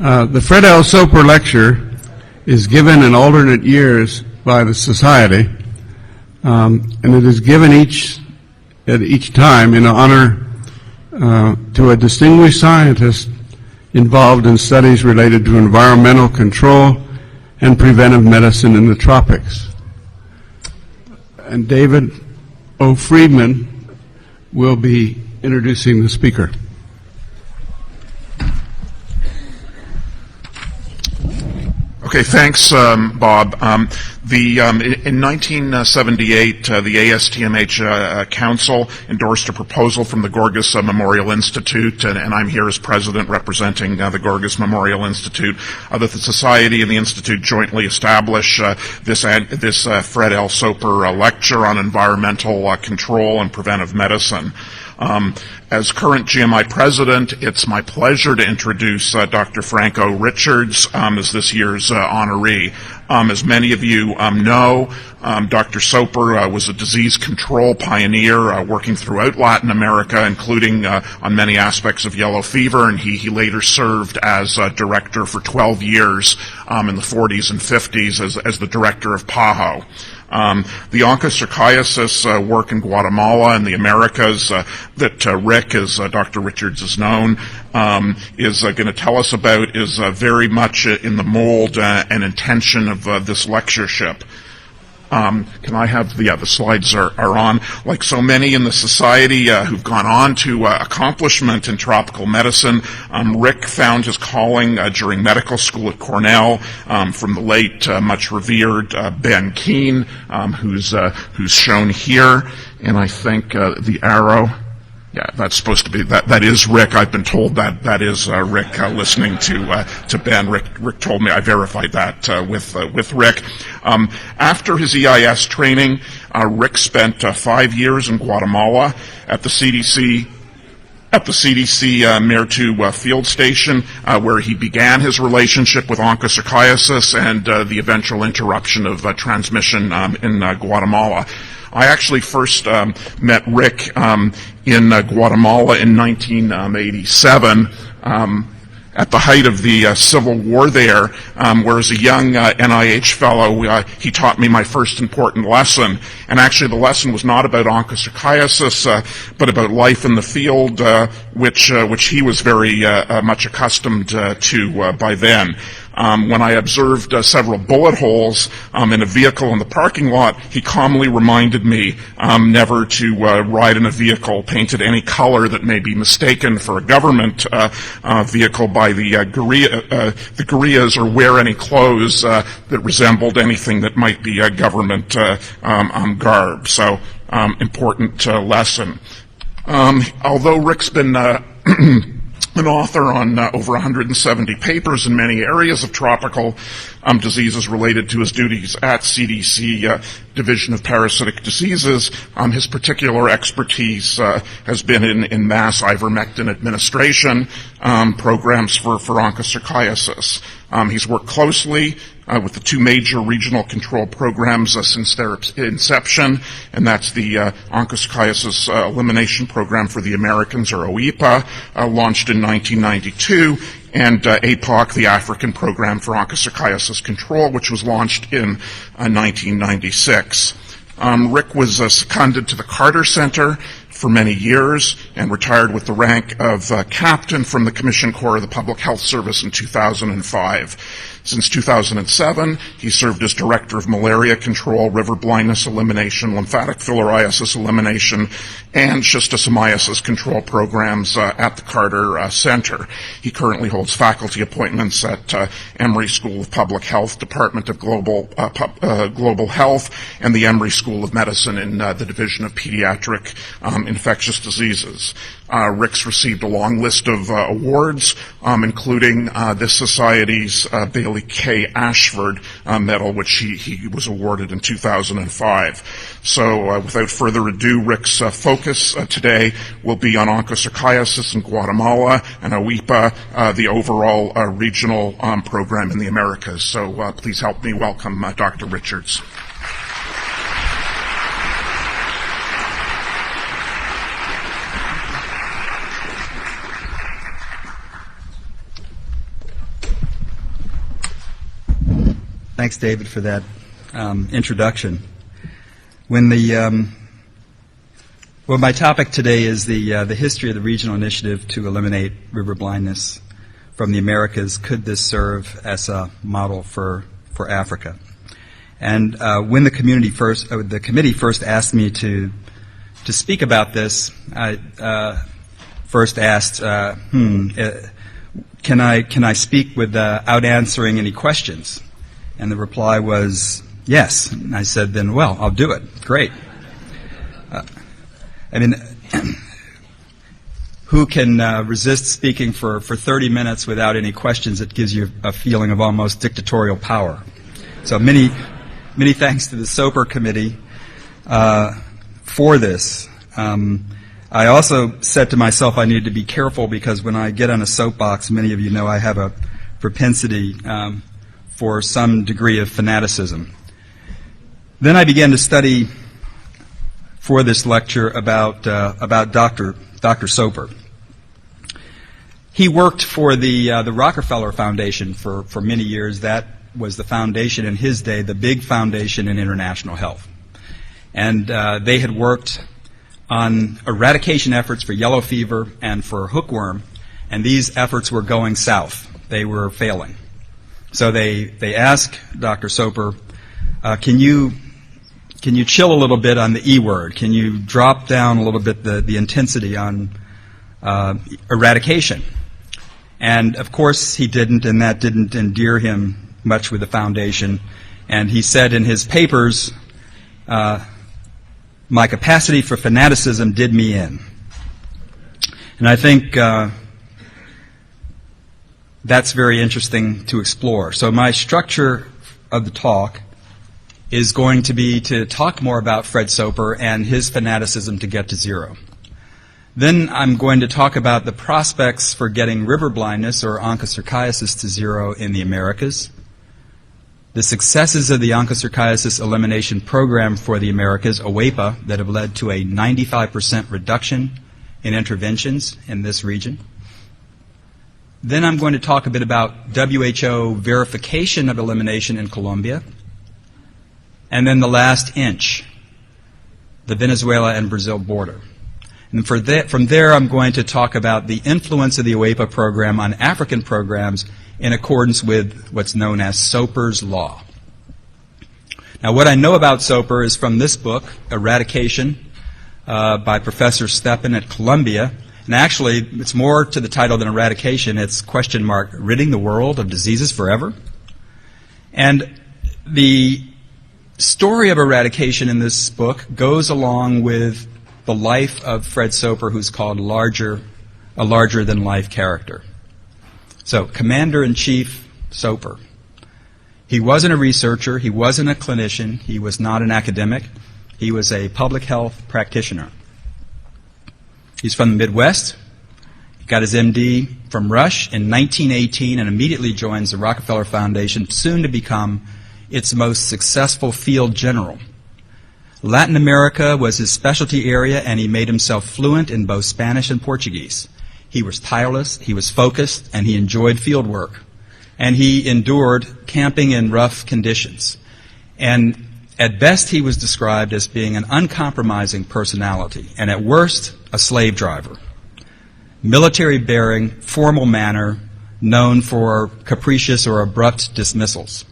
The Fred L. Soper Lecture is given in alternate years by the Society, and it is given at each time in honor to a distinguished scientist involved in studies related to environmental control and preventive medicine in the tropics. And David O. Friedman will be introducing the speaker. Okay, thanks, Bob. In 1978, the ASTMH Council endorsed a proposal from the Gorgas Memorial Institute, and I'm here as president representing the Gorgas Memorial Institute, that the Society and the Institute jointly establish this Fred L. Soper Lecture on environmental control and preventive medicine. As current GMI president, it's my pleasure to introduce Dr. Franco Richards as this year's honoree. As many of you know, Dr. Soper was a disease control pioneer working throughout Latin America, including on many aspects of yellow fever, and he later served as director for 12 years in the 40s and 50s as the director of PAHO. The onchocerciasis work in Guatemala and the Americas that Rick, as Dr. Richards is known, is going to tell us about is very much in the mold and intention of this lectureship. Can I have the slides are on. Like so many in the Society who've gone on to accomplishment in tropical medicine, Rick found his calling during medical school at Cornell from the late, much revered Ben Keene, who's shown here, and I think the arrow. Yeah, that's supposed to be, that is Rick. I've been told that is Rick listening to Ben. Rick told me. I verified that with Rick. After his EIS training, Rick spent 5 years in Guatemala at the CDC Meertu field station, where he began his relationship with onchocerciasis and the eventual interruption of transmission in Guatemala. I actually first met Rick in Guatemala in 1987 at the height of the Civil War there, where as a young NIH fellow, he taught me my first important lesson. And actually the lesson was not about onchocerciasis, but about life in the field, which he was very much accustomed to by then. When I observed several bullet holes in a vehicle in the parking lot, he calmly reminded me never to ride in a vehicle painted any color that may be mistaken for a government vehicle by the guerrillas, or wear any clothes that resembled anything that might be a government garb. So, important lesson. Although Rick's been an author on over 170 papers in many areas of tropical diseases related to his duties at CDC Division of Parasitic Diseases. His particular expertise has been in mass ivermectin administration programs for onchocerciasis. He's worked closely with the two major regional control programs since their inception, and that's the onchocerciasis elimination program for the Americans, or OEPA, launched in 1992, and APOC, the African Program for Onchocerciasis Control, which was launched in 1996. Rick was seconded to the Carter Center for many years and retired with the rank of captain from the Commission Corps of the Public Health Service in 2005. Since 2007, he served as Director of Malaria Control, River Blindness Elimination, Lymphatic Filariasis Elimination, and Schistosomiasis Control programs at the Carter Center. He currently holds faculty appointments at Emory School of Public Health, Department of Global Health, and the Emory School of Medicine in the Division of Pediatric Infectious Diseases. Rick's received a long list of awards, including this Society's Bailey K. Ashford Medal, which he was awarded in 2005. So without further ado, Rick's focus today will be on onchocerciasis in Guatemala and OEPA, the overall regional program in the Americas. So please help me welcome Dr. Richards. Thanks, David, for that introduction. When the well, my topic today is the history of the regional initiative to eliminate river blindness from the Americas. Could this serve as a model for Africa? And when the committee first asked me to speak about this, I first asked, can I speak without answering any questions? And the reply was yes. And I said, then, well, I'll do it. Great. Who can resist speaking for 30 minutes without any questions? It gives you a feeling of almost dictatorial power. So many thanks to the Soper Committee for this. I also said to myself I needed to be careful because when I get on a soapbox, many of you know I have a propensity for some degree of fanaticism. Then I began to study for this lecture about Dr. Soper. He worked for the Rockefeller Foundation for many years. That was the foundation in his day, the big foundation in international health. And they had worked on eradication efforts for yellow fever and for hookworm, and these efforts were going south. They were failing. So they asked Dr. Soper, can you chill a little bit on the E word? Can you drop down a little bit the intensity on eradication? And of course he didn't, and that didn't endear him much with the foundation. And he said in his papers, my capacity for fanaticism did me in. And I think that's very interesting to explore. So my structure of the talk is going to be to talk more about Fred Soper and his fanaticism to get to zero. Then I'm going to talk about the prospects for getting river blindness or onchocerciasis to zero in the Americas, the successes of the onchocerciasis elimination program for the Americas, OAPA, that have led to a 95% reduction in interventions in this region. Then I'm going to talk a bit about WHO verification of elimination in Colombia. And then the last inch, the Venezuela and Brazil border. And from there, I'm going to talk about the influence of the OAPA program on African programs in accordance with what's known as Soper's Law. Now, what I know about Soper is from this book, Eradication, by Professor Stepan at Columbia. And actually, it's more to the title than Eradication. It's question mark, ridding the world of diseases forever. And the story of eradication in this book goes along with the life of Fred Soper, who's called a larger-than-life character. So, Commander-in-Chief Soper. He wasn't a researcher. He wasn't a clinician. He was not an academic. He was a public health practitioner. He's from the Midwest. He got his MD from Rush in 1918 and immediately joins the Rockefeller Foundation, soon to become its most successful field general. Latin America was his specialty area, and he made himself fluent in both Spanish and Portuguese. He was tireless, he was focused, and he enjoyed field work. And he endured camping in rough conditions. And at best, he was described as being an uncompromising personality, and at worst, a slave driver. Military bearing, formal manner, known for capricious or abrupt dismissals.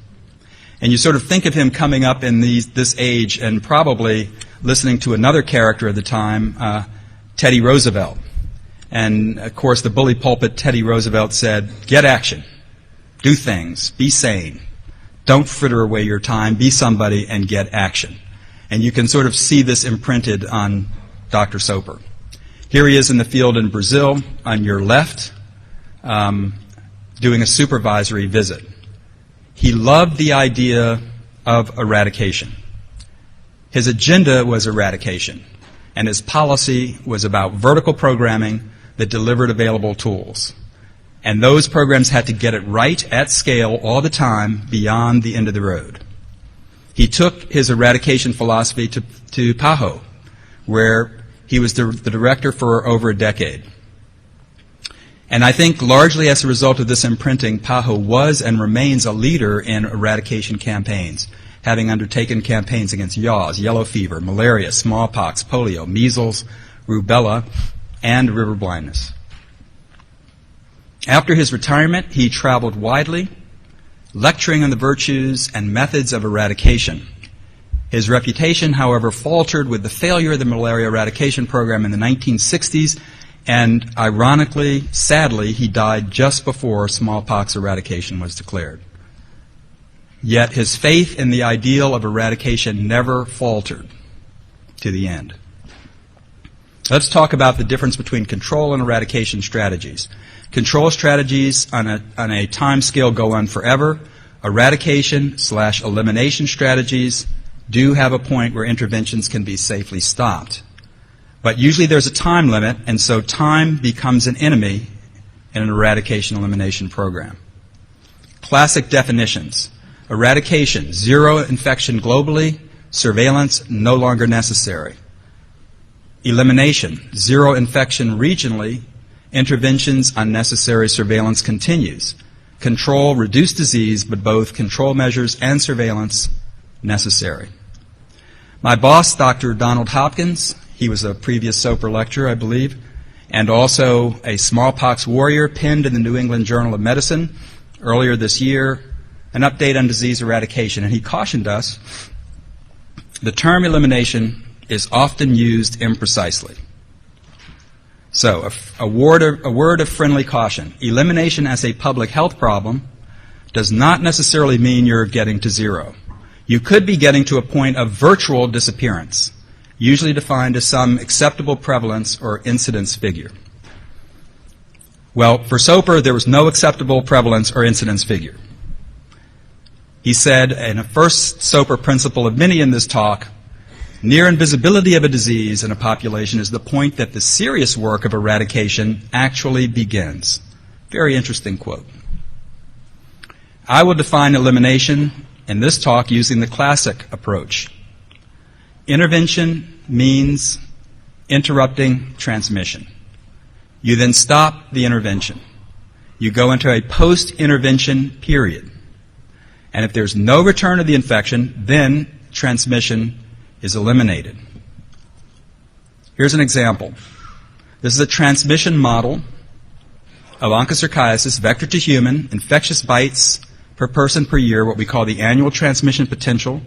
And you sort of think of him coming up in this age and probably listening to another character of the time, Teddy Roosevelt. And, of course, the bully pulpit Teddy Roosevelt said, get action, do things, be sane, don't fritter away your time, be somebody and get action. And you can sort of see this imprinted on Dr. Soper. Here he is in the field in Brazil, on your left, doing a supervisory visit. He loved the idea of eradication. His agenda was eradication, and his policy was about vertical programming that delivered available tools. And those programs had to get it right at scale all the time beyond the end of the road. He took his eradication philosophy to PAHO, where he was the director for over a decade. And I think largely as a result of this imprinting, PAHO was and remains a leader in eradication campaigns, having undertaken campaigns against yaws, yellow fever, malaria, smallpox, polio, measles, rubella, and river blindness. After his retirement, he traveled widely, lecturing on the virtues and methods of eradication. His reputation, however, faltered with the failure of the malaria eradication program in the 1960s, and ironically, sadly, he died just before smallpox eradication was declared. Yet his faith in the ideal of eradication never faltered to the end. Let's talk about the difference between control and eradication strategies. Control strategies on a time scale go on forever. Eradication/elimination strategies do have a point where interventions can be safely stopped. But usually there's a time limit, and so time becomes an enemy in an eradication elimination program. Classic definitions. Eradication, zero infection globally, surveillance no longer necessary. Elimination, zero infection regionally, interventions unnecessary, surveillance continues. Control, reduce disease, but both control measures and surveillance necessary. My boss, Dr. Donald Hopkins, he was a previous Soper lecturer, I believe, and also a smallpox warrior, penned in the New England Journal of Medicine earlier this year, an update on disease eradication, and he cautioned us, the term elimination is often used imprecisely. So, a word of friendly caution. Elimination as a public health problem does not necessarily mean you're getting to zero. You could be getting to a point of virtual disappearance, usually defined as some acceptable prevalence or incidence figure. Well, for Soper, there was no acceptable prevalence or incidence figure. He said, in a first Soper principle of many in this talk, near invisibility of a disease in a population is the point that the serious work of eradication actually begins. Very interesting quote. I will define elimination in this talk using the classic approach. Intervention means interrupting transmission. You then stop the intervention. You go into a post-intervention period. And if there's no return of the infection, then transmission is eliminated. Here's an example. This is a transmission model of onchocerciasis, vector to human, infectious bites per person per year, what we call the annual transmission potential.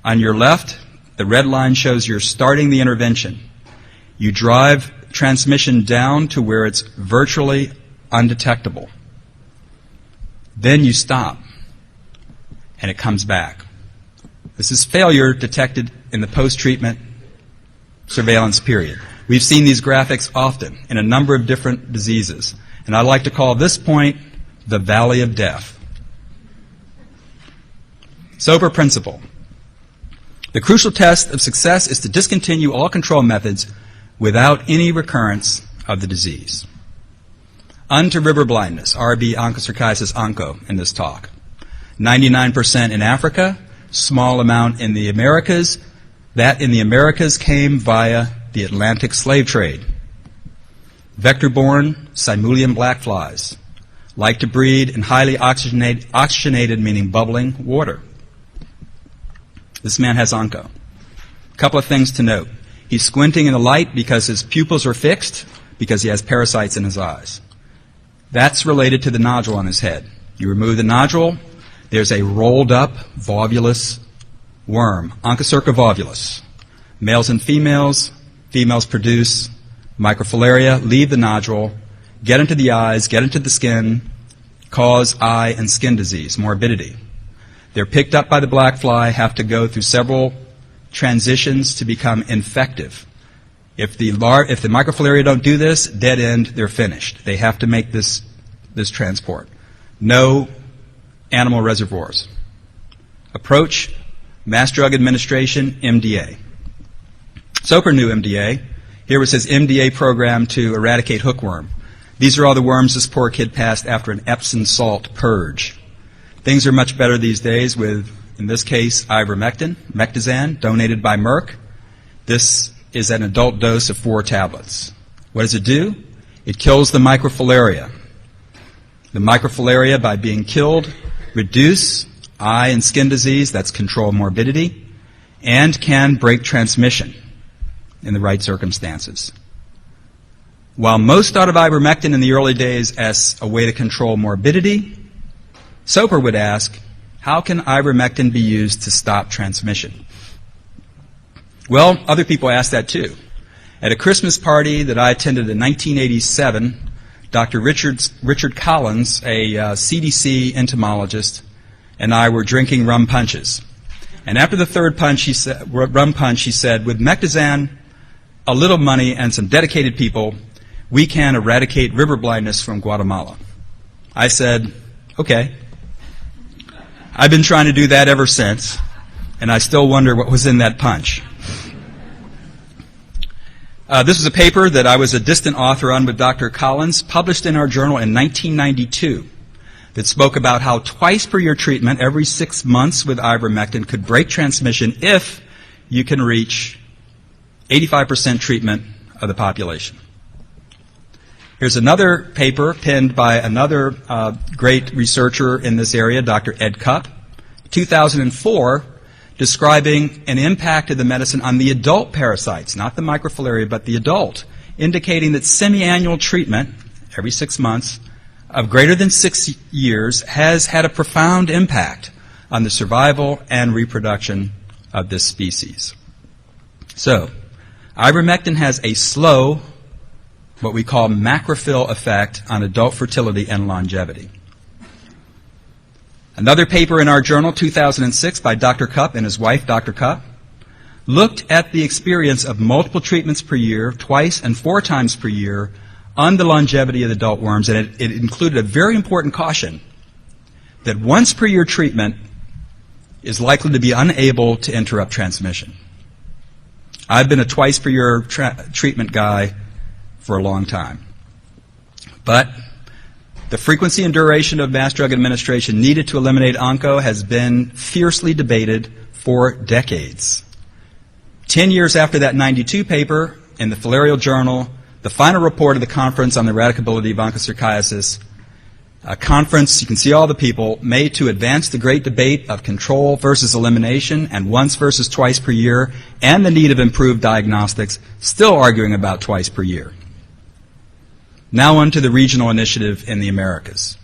On your left, the red line shows you're starting the intervention. You drive transmission down to where it's virtually undetectable. Then you stop, and it comes back. This is failure detected in the post-treatment surveillance period. We've seen these graphics often in a number of different diseases, and I like to call this point the valley of death. Soper principle. The crucial test of success is to discontinue all control methods without any recurrence of the disease. Unto river blindness, RB onchocerciasis onco in this talk. 99% in Africa, small amount in the Americas. That in the Americas came via the Atlantic slave trade. Vector-borne Simulian black flies like to breed in highly oxygenated, meaning bubbling, water. This man has onco. A couple of things to note. He's squinting in the light because his pupils are fixed, because he has parasites in his eyes. That's related to the nodule on his head. You remove the nodule, there's a rolled up volvulus worm, Onchocerca volvulus. Males and females produce microfilaria, leave the nodule, get into the eyes, get into the skin, cause eye and skin disease, morbidity. They're picked up by the black fly, have to go through several transitions to become infective. If the microfilaria don't do this, dead end, they're finished. They have to make this transport. No animal reservoirs. Approach, mass drug administration, MDA. Soper knew MDA. Here was his MDA program to eradicate hookworm. These are all the worms this poor kid passed after an Epsom salt purge. Things are much better these days with, in this case, ivermectin, Mectizan, donated by Merck. This is an adult dose of 4 tablets. What does it do? It kills the microfilaria. The microfilaria by being killed reduce eye and skin disease, that's control morbidity, and can break transmission in the right circumstances. While most thought of ivermectin in the early days as a way to control morbidity, Soper would ask, how can ivermectin be used to stop transmission? Well, other people asked that too. At a Christmas party that I attended in 1987, Dr. Richard Collins, a CDC entomologist, and I were drinking rum punches. And after the third rum punch, he said, with Mectizan, a little money, and some dedicated people, we can eradicate river blindness from Guatemala. I said, okay. I've been trying to do that ever since, and I still wonder what was in that punch. This is a paper that I was a distant author on with Dr. Collins, published in our journal in 1992, that spoke about how twice per year treatment, every 6 months with ivermectin, could break transmission if you can reach 85% treatment of the population. Here's another paper penned by another great researcher in this area, Dr. Ed Cupp, 2004, describing an impact of the medicine on the adult parasites, not the microfilaria, but the adult, indicating that semi-annual treatment, every 6 months, of greater than 6 years has had a profound impact on the survival and reproduction of this species. So, ivermectin has a slow, what we call macrophil effect on adult fertility and longevity. Another paper in our journal, 2006, by Dr. Cupp and his wife, Dr. Cupp, looked at the experience of multiple treatments per year, twice and 4 times per year, on the longevity of adult worms, and it included a very important caution that once per year treatment is likely to be unable to interrupt transmission. I've been a twice per year treatment guy for a long time. But the frequency and duration of mass drug administration needed to eliminate onco has been fiercely debated for decades. 10 years after that 92 paper, in the Filarial Journal, the final report of the Conference on the Eradicability of Onchocerciasis, a conference, you can see all the people, made to advance the great debate of control versus elimination and once versus twice per year, and the need of improved diagnostics, still arguing about twice per year. Now on to the regional initiative in the Americas.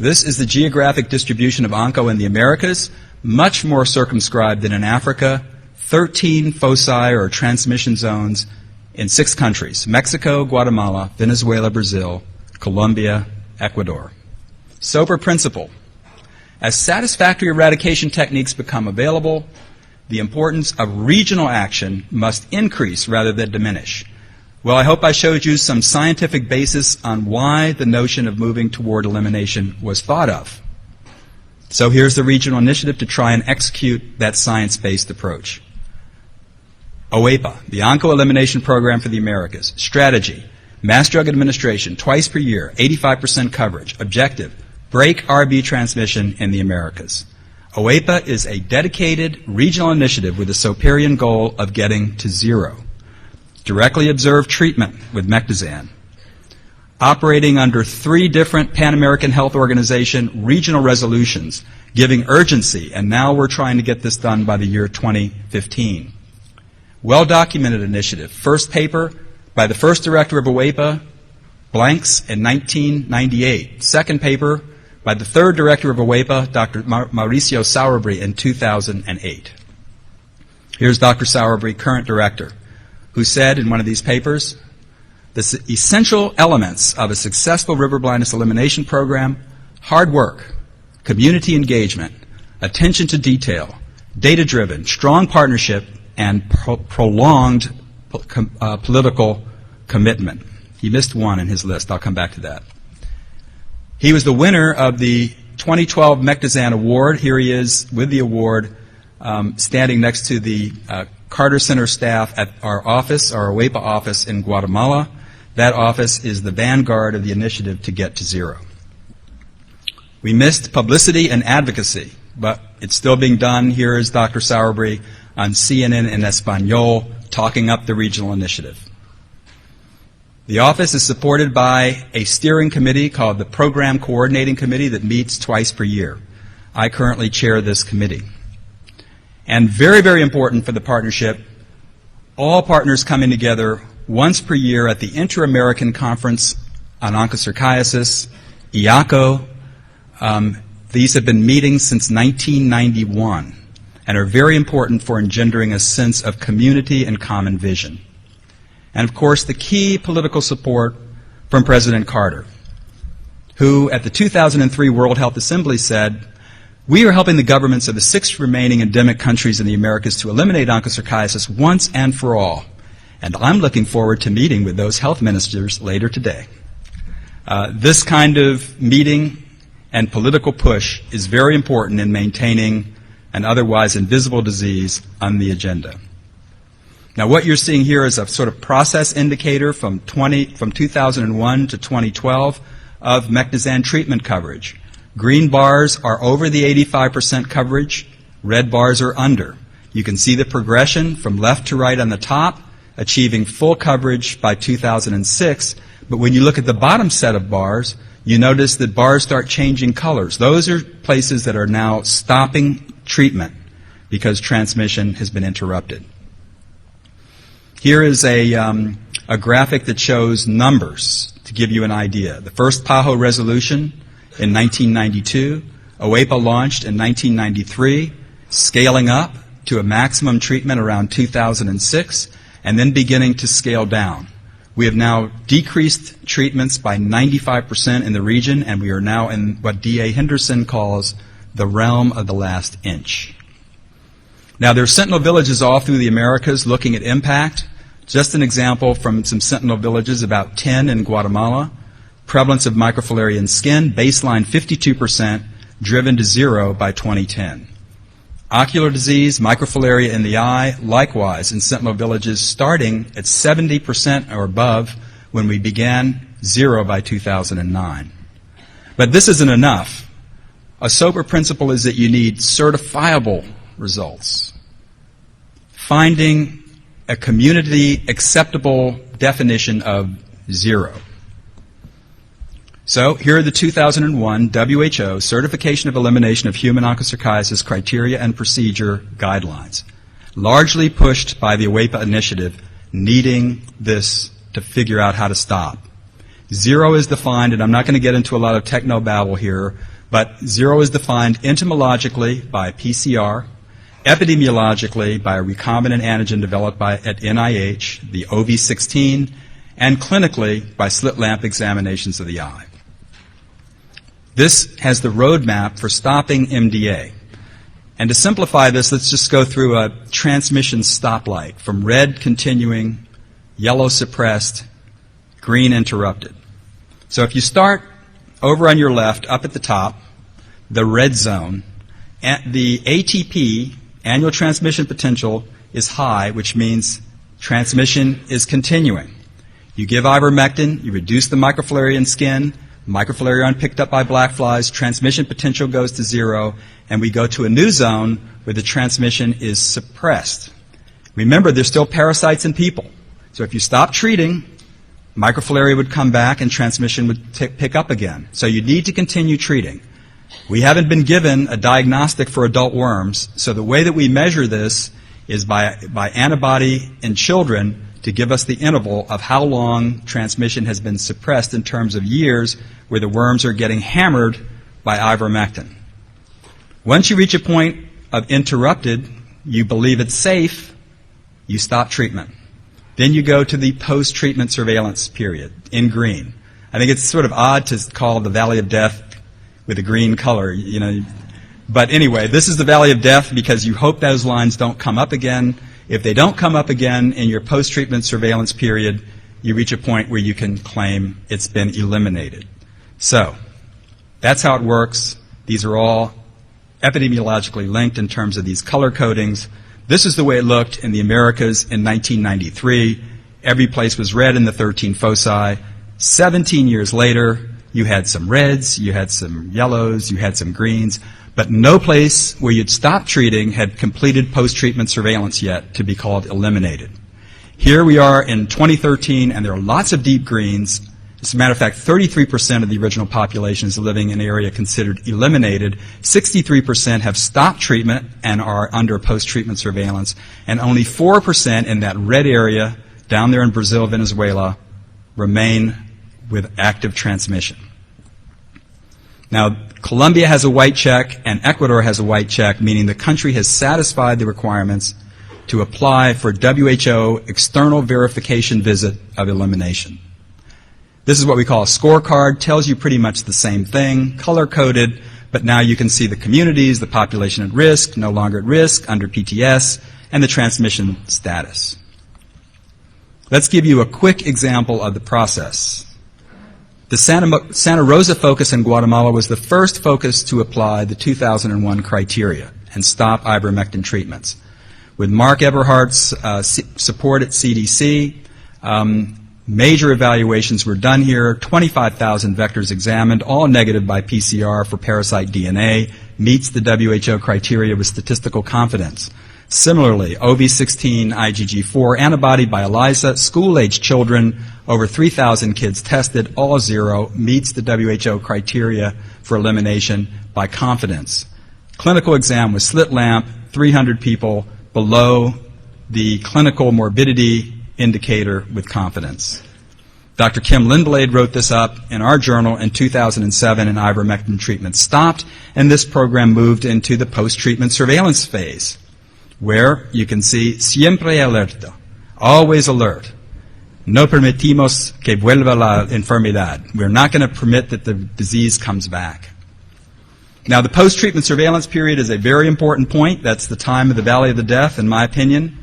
This is the geographic distribution of onco in the Americas, much more circumscribed than in Africa, 13 foci or transmission zones in 6 countries: Mexico, Guatemala, Venezuela, Brazil, Colombia, Ecuador. Soper principle. As satisfactory eradication techniques become available, the importance of regional action must increase rather than diminish. Well, I hope I showed you some scientific basis on why the notion of moving toward elimination was thought of. So here's the regional initiative to try and execute that science-based approach. OEPA, the Onco Elimination Program for the Americas. Strategy, mass drug administration, twice per year, 85% coverage. Objective, break RB transmission in the Americas. OEPA is a dedicated regional initiative with a Soperian goal of getting to 0. Directly observed treatment with Mectizan. Operating under 3 different Pan American Health Organization regional resolutions, giving urgency, and now we're trying to get this done by the year 2015. Well-documented initiative. First paper by the first director of OEPA, Blanks, in 1998. Second paper by the third director of OEPA, Dr. Mauricio Sauerbrey, in 2008. Here's Dr. Sauerbrey, current director, who said in one of these papers, the essential elements of a successful river blindness elimination program: hard work, community engagement, attention to detail, data-driven, strong partnership, and prolonged political commitment. He missed one in his list. I'll come back to that. He was the winner of the 2012 Mectizan Award. Here he is with the award, standing next to the Carter Center staff at our office, our OEPA office in Guatemala. That office is the vanguard of the initiative to get to 0. We missed publicity and advocacy, but it's still being done. Here is Dr. Sauerbrey on CNN in Espanol talking up the regional initiative. The office is supported by a steering committee called the Program Coordinating Committee that meets twice per year. I currently chair this committee. And very, very important for the partnership, all partners coming together once per year at the Inter-American Conference on Onchocerciasis, IACO. These have been meeting since 1991 and are very important for engendering a sense of community and common vision. And of course, the key political support from President Carter, who at the 2003 World Health Assembly said, "We are helping the governments of the 6 remaining endemic countries in the Americas to eliminate onchocerciasis once and for all. And I'm looking forward to meeting with those health ministers later today." This kind of meeting and political push is very important in maintaining an otherwise invisible disease on the agenda. Now, what you're seeing here is a sort of process indicator from 2001 to 2012 of Mecnizan treatment coverage. Green bars are over the 85% coverage, red bars are under. You can see the progression from left to right on the top, achieving full coverage by 2006. But when you look at the bottom set of bars, you notice that bars start changing colors. Those are places that are now stopping treatment because transmission has been interrupted. Here is a graphic that shows numbers to give you an idea. The first PAHO resolution in 1992, OEPA launched in 1993, scaling up to a maximum treatment around 2006, and then beginning to scale down. We have now decreased treatments by 95% in the region, and we are now in what D.A. Henderson calls the realm of the last inch. Now, there are sentinel villages all through the Americas looking at impact. Just an example from some sentinel villages, about 10 in Guatemala. Prevalence of microfilariae in skin, baseline 52%, driven to 0 by 2010. Ocular disease, microfilariae in the eye, likewise in sentinel villages, starting at 70% or above when we began, 0 by 2009. But this isn't enough. A Soper principle is that you need certifiable results. Finding a community acceptable definition of 0. So here are the 2001 WHO Certification of Elimination of Human Onchocerciasis Criteria and Procedure Guidelines, largely pushed by the OEPA initiative, needing this to figure out how to stop. 0 is defined, and I'm not going to get into a lot of techno-babble here, but 0 is defined entomologically by PCR, epidemiologically by a recombinant antigen developed at NIH, the OV16, and clinically by slit lamp examinations of the eye. This has the roadmap for stopping MDA. And to simplify this, let's just go through a transmission stoplight from red continuing, yellow suppressed, green interrupted. So if you start over on your left, up at the top, the red zone, the ATP, annual transmission potential, is high, which means transmission is continuing. You give ivermectin, you reduce the microfilariae in skin, microfilariae aren't picked up by black flies, transmission potential goes to 0, and we go to a new zone where the transmission is suppressed. Remember, there's still parasites in people. So if you stop treating, microfilariae would come back and transmission would pick up again. So you need to continue treating. We haven't been given a diagnostic for adult worms, so the way that we measure this is by antibody in children to give us the interval of how long transmission has been suppressed in terms of years where the worms are getting hammered by ivermectin. Once you reach a point of interrupted, you believe it's safe, you stop treatment. Then you go to the post-treatment surveillance period in green. I think it's sort of odd to call the Valley of Death with a green color, you know. But anyway, this is the Valley of Death because you hope those lines don't come up again. If they don't come up again in your post-treatment surveillance period, you reach a point where you can claim it's been eliminated. So that's how it works. These are all epidemiologically linked in terms of these color codings. This is the way it looked in the Americas in 1993. Every place was red in the 13 foci. 17 years later, you had some reds, you had some yellows, you had some greens, but no place where you'd stopped treating had completed post-treatment surveillance yet to be called eliminated. Here we are in 2013, and there are lots of deep greens. As a matter of fact, 33% of the original population is living in an area considered eliminated. 63% have stopped treatment and are under post-treatment surveillance. And only 4% in that red area down there in Brazil, Venezuela, remain with active transmission. Now, Colombia has a white check and Ecuador has a white check, meaning the country has satisfied the requirements to apply for WHO external verification visit of elimination. This is what we call a scorecard, tells you pretty much the same thing, color-coded, but now you can see the communities, the population at risk, no longer at risk, under PTS, and the transmission status. Let's give you a quick example of the process. The Santa Rosa focus in Guatemala was the first focus to apply the 2001 criteria and stop ivermectin treatments. With Mark Eberhardt's support at CDC, major evaluations were done here, 25,000 vectors examined, all negative by PCR for parasite DNA, meets the WHO criteria with statistical confidence. Similarly, OV16 IgG4 antibody by ELISA, school-age children, over 3,000 kids tested, all zero, meets the WHO criteria for elimination by confidence. Clinical exam with slit lamp, 300 people below the clinical morbidity indicator with confidence. Dr. Kim Lindblad wrote this up in our journal in 2007, and ivermectin treatment stopped, and this program moved into the post-treatment surveillance phase, where you can see siempre alerta, always alert. No permitimos que vuelva la enfermedad. We're not going to permit that the disease comes back. Now, the post-treatment surveillance period is a very important point. That's the time of the valley of the death, in my opinion.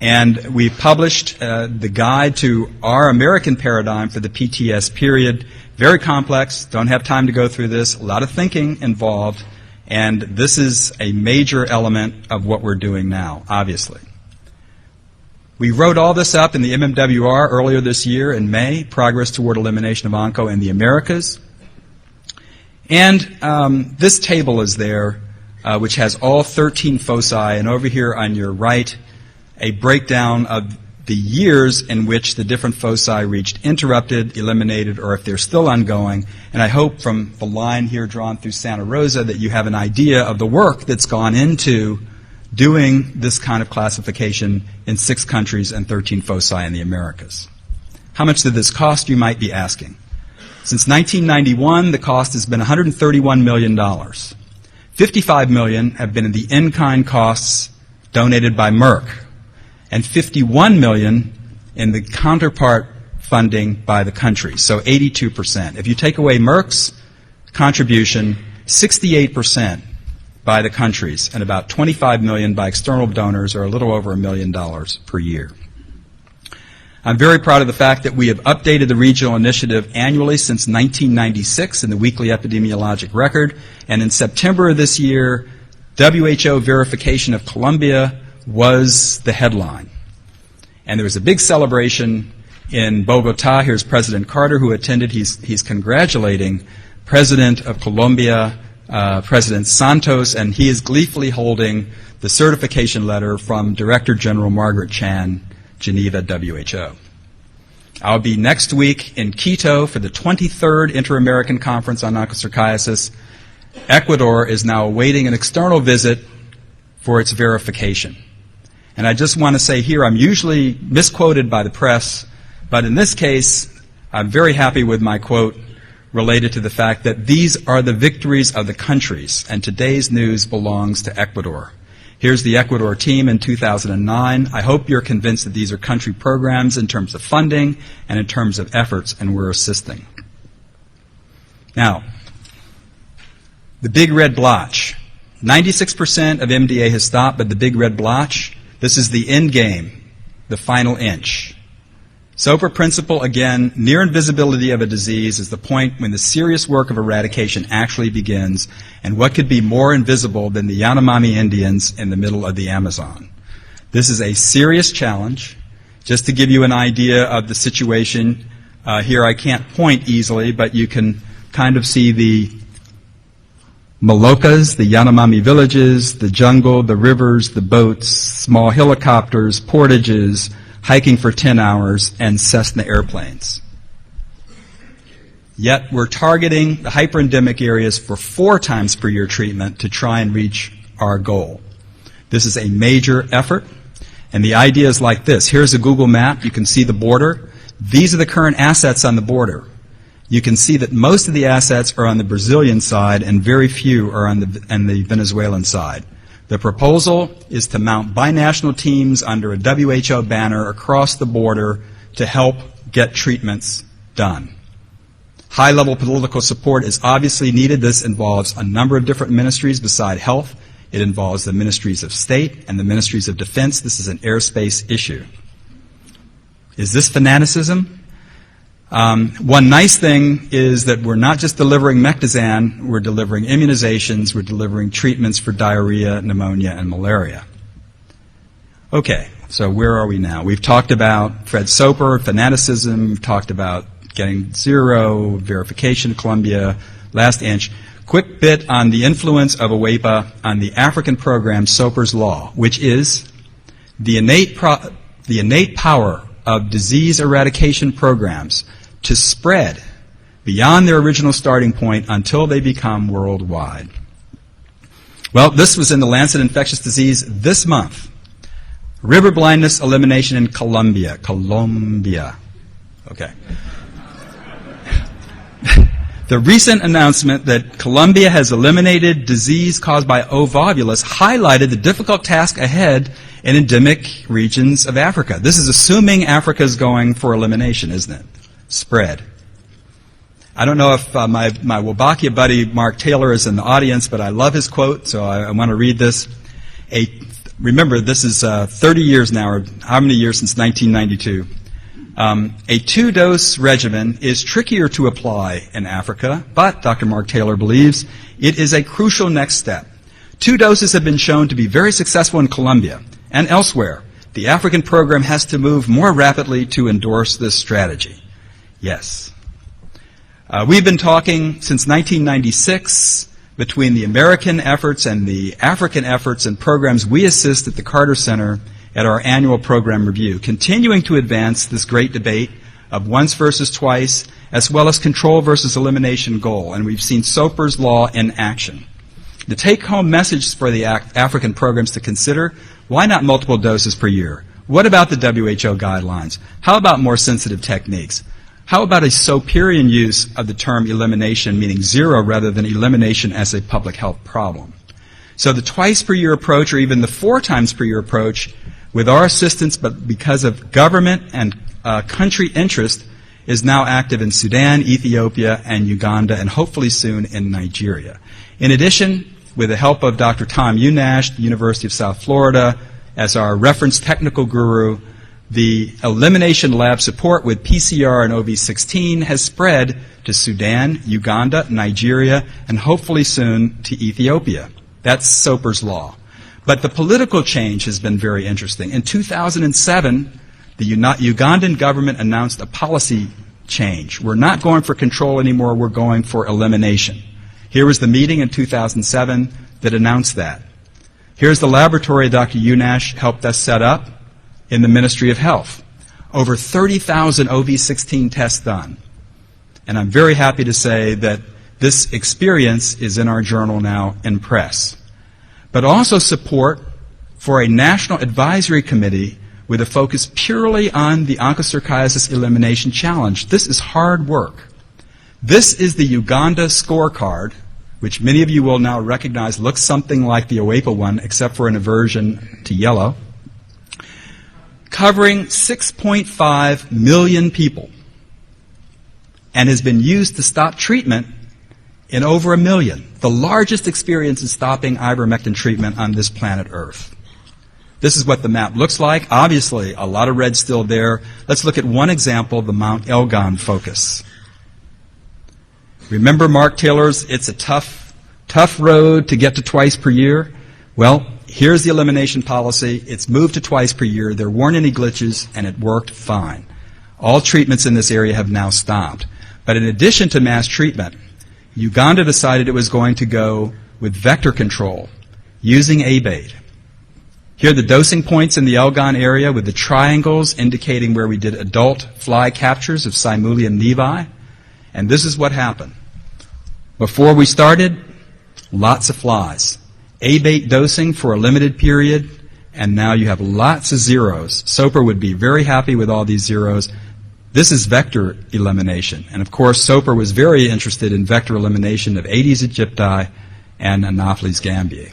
And we published the guide to our American paradigm for the PTS period. Very complex. Don't have time to go through this. A lot of thinking involved. And this is a major element of what we're doing now, obviously. We wrote all this up in the MMWR earlier this year in May, Progress Toward Elimination of Onco in the Americas. And this table is there, which has all 13 foci, and over here on your right, a breakdown of the years in which the different foci reached interrupted, eliminated, or if they're still ongoing. And I hope from the line here drawn through Santa Rosa that you have an idea of the work that's gone into doing this kind of classification in 6 countries and 13 foci in the Americas. How much did this cost, you might be asking? Since 1991, the cost has been $131 million. $55 million have been in the in-kind costs donated by Merck, and $51 million in the counterpart funding by the country, so 82%. If you take away Merck's contribution, 68% by the countries, and about $25 million by external donors, or a little over $1 million per year. I'm very proud of the fact that we have updated the regional initiative annually since 1996 in the weekly epidemiologic record, and in September of this year, WHO verification of Colombia was the headline. And there was a big celebration in Bogota. Here's President Carter, who attended. He's congratulating President of Colombia, President Santos, and he is gleefully holding the certification letter from Director General Margaret Chan, Geneva, WHO. I'll be next week in Quito for the 23rd Inter-American Conference on Onchocerciasis. Ecuador is now awaiting an external visit for its verification. And I just want to say here, I'm usually misquoted by the press, but in this case, I'm very happy with my quote related to the fact that these are the victories of the countries, and today's news belongs to Ecuador. Here's the Ecuador team in 2009. I hope you're convinced that these are country programs in terms of funding and in terms of efforts, and we're assisting. Now, the big red blotch. 96% of MDA has stopped, but the big red blotch, this is the end game, the final inch. Soper principle, again, near invisibility of a disease is the point when the serious work of eradication actually begins, and what could be more invisible than the Yanomami Indians in the middle of the Amazon? This is a serious challenge. Just to give you an idea of the situation, here I can't point easily, but you can kind of see the Moluccas, the Yanomami villages, the jungle, the rivers, the boats, small helicopters, portages, hiking for 10 hours, and Cessna airplanes. Yet we're targeting the hyperendemic areas for 4 times per year treatment to try and reach our goal. This is a major effort, and the idea is like this. Here's a Google map. You can see the border. These are the current assets on the border. You can see that most of the assets are on the Brazilian side and very few are on the Venezuelan side. The proposal is to mount binational teams under a WHO banner across the border to help get treatments done. High-level political support is obviously needed. This involves a number of different ministries beside health. It involves the ministries of state and the ministries of defense. This is an airspace issue. Is this fanaticism? One nice thing is that we're not just delivering Mectizan, we're delivering immunizations, we're delivering treatments for diarrhea, pneumonia, and malaria. Okay, so where are we now? We've talked about Fred Soper, fanaticism, we've talked about getting zero, verification, Colombia, last inch. Quick bit on the influence of AWEPA on the African program Soper's Law, which is the innate power of disease eradication programs to spread beyond their original starting point until they become worldwide. Well, this was in the Lancet Infectious Disease this month. River blindness elimination in Colombia. Okay. The recent announcement that Colombia has eliminated disease caused by O. volvulus highlighted the difficult task ahead in endemic regions of Africa. This is assuming Africa is going for elimination, isn't it? Spread. I don't know if my Wolbachia buddy Mark Taylor is in the audience, but I love his quote, so I want to read this. Remember, this is 30 years now, or how many years since 1992. A 2-dose regimen is trickier to apply in Africa, but Dr. Mark Taylor believes it is a crucial next step. 2 doses have been shown to be very successful in Colombia and elsewhere. The African program has to move more rapidly to endorse this strategy. Yes. We've been talking since 1996 between the American efforts and the African efforts and programs we assist at the Carter Center at our annual program review, continuing to advance this great debate of once versus twice, as well as control versus elimination goal. And we've seen Soper's Law in action. The take-home message for the African programs to consider: why not multiple doses per year? What about the WHO guidelines? How about more sensitive techniques? How about a Soperian use of the term elimination, meaning zero rather than elimination as a public health problem? So the twice per year approach, or even the 4 times per year approach, with our assistance, but because of government and country interest, is now active in Sudan, Ethiopia, and Uganda, and hopefully soon in Nigeria. In addition, with the help of Dr. Tom Unash, the University of South Florida, as our reference technical guru, the elimination lab support with PCR and OV16 has spread to Sudan, Uganda, Nigeria, and hopefully soon to Ethiopia. That's Soper's Law. But the political change has been very interesting. In 2007, the Ugandan government announced a policy change. We're not going for control anymore, we're going for elimination. Here was the meeting in 2007 that announced that. Here's the laboratory Dr. Unash helped us set up in the Ministry of Health. Over 30,000 OV16 tests done. And I'm very happy to say that this experience is in our journal now in press. But also support for a national advisory committee with a focus purely on the onchocerciasis elimination challenge. This is hard work. This is the Uganda scorecard, which many of you will now recognize looks something like the AWEPA one, except for an aversion to yellow, covering 6.5 million people, and has been used to stop treatment in over 1 million, the largest experience in stopping ivermectin treatment on this planet Earth. This is what the map looks like. Obviously, a lot of red still there. Let's look at one example, the Mount Elgon focus. Remember Mark Taylor's, it's a tough road to get to twice per year? Well, here's the elimination policy. It's moved to twice per year. There weren't any glitches, and it worked fine. All treatments in this area have now stopped. But in addition to mass treatment, Uganda decided it was going to go with vector control using ABAID. Here are the dosing points in the Elgon area with the triangles indicating where we did adult fly captures of Simulium nevi. And this is what happened. Before we started, lots of flies. Abate dosing for a limited period, and now you have lots of zeros. Soper would be very happy with all these zeros. This is vector elimination. And of course, Soper was very interested in vector elimination of Aedes aegypti and Anopheles gambiae.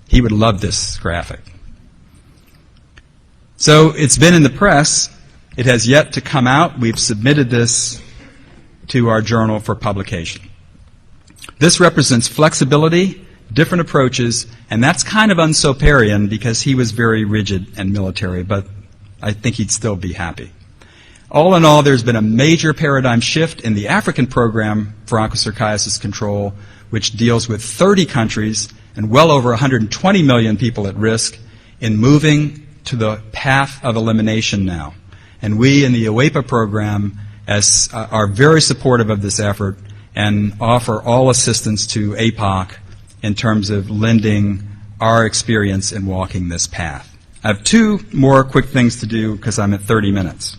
He would love this graphic. So it's been in the press. It has yet to come out. We've submitted this to our journal for publication. This represents flexibility, different approaches, and that's kind of un-Soperian because he was very rigid and military, but I think he'd still be happy. All in all, there's been a major paradigm shift in the African program for onchocerciasis control, which deals with 30 countries and well over 120 million people at risk, in moving to the path of elimination now. And we in the OEPA program are very supportive of this effort and offer all assistance to APOC in terms of lending our experience in walking this path. I have two more quick things to do because I'm at 30 minutes.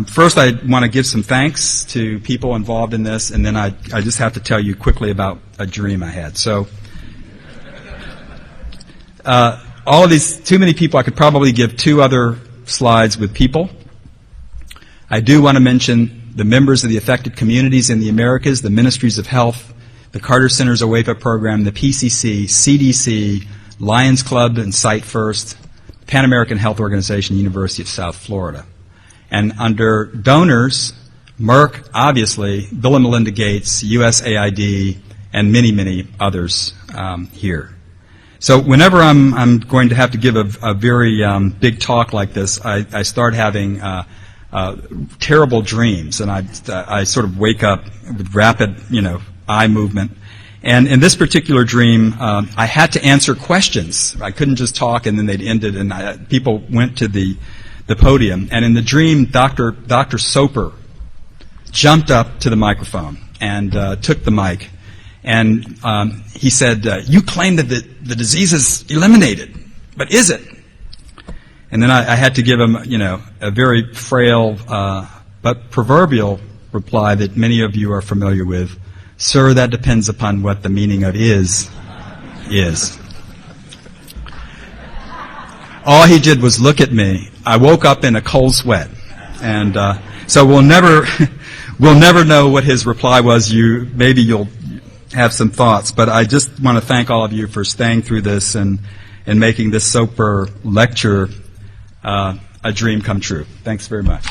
First, I want to give some thanks to people involved in this, and then I just have to tell you quickly about a dream I had. So, all of these, too many people, I could probably give two other slides with people. I do want to mention the members of the affected communities in the Americas, the Ministries of Health, the Carter Center's OEPA program, the PCC, CDC, Lions Club and Sight First, Pan American Health Organization, University of South Florida. And under donors, Merck, obviously, Bill and Melinda Gates, USAID, and many, many others here. So whenever I'm going to have to give a very big talk like this, I start having terrible dreams, and I sort of wake up with rapid, eye movement. And in this particular dream, I had to answer questions. I couldn't just talk and then they'd ended, and people went to the podium. And in the dream, Dr. Soper jumped up to the microphone and took the mic. And he said, you claim that the disease is eliminated, but is it? And then I had to give him, a very frail but proverbial reply that many of you are familiar with. Sir, that depends upon what the meaning of is. All he did was look at me. I woke up in a cold sweat. And so we'll never know what his reply was. Maybe you'll have some thoughts. But I just want to thank all of you for staying through this and making this Soper lecture a dream come true. Thanks very much.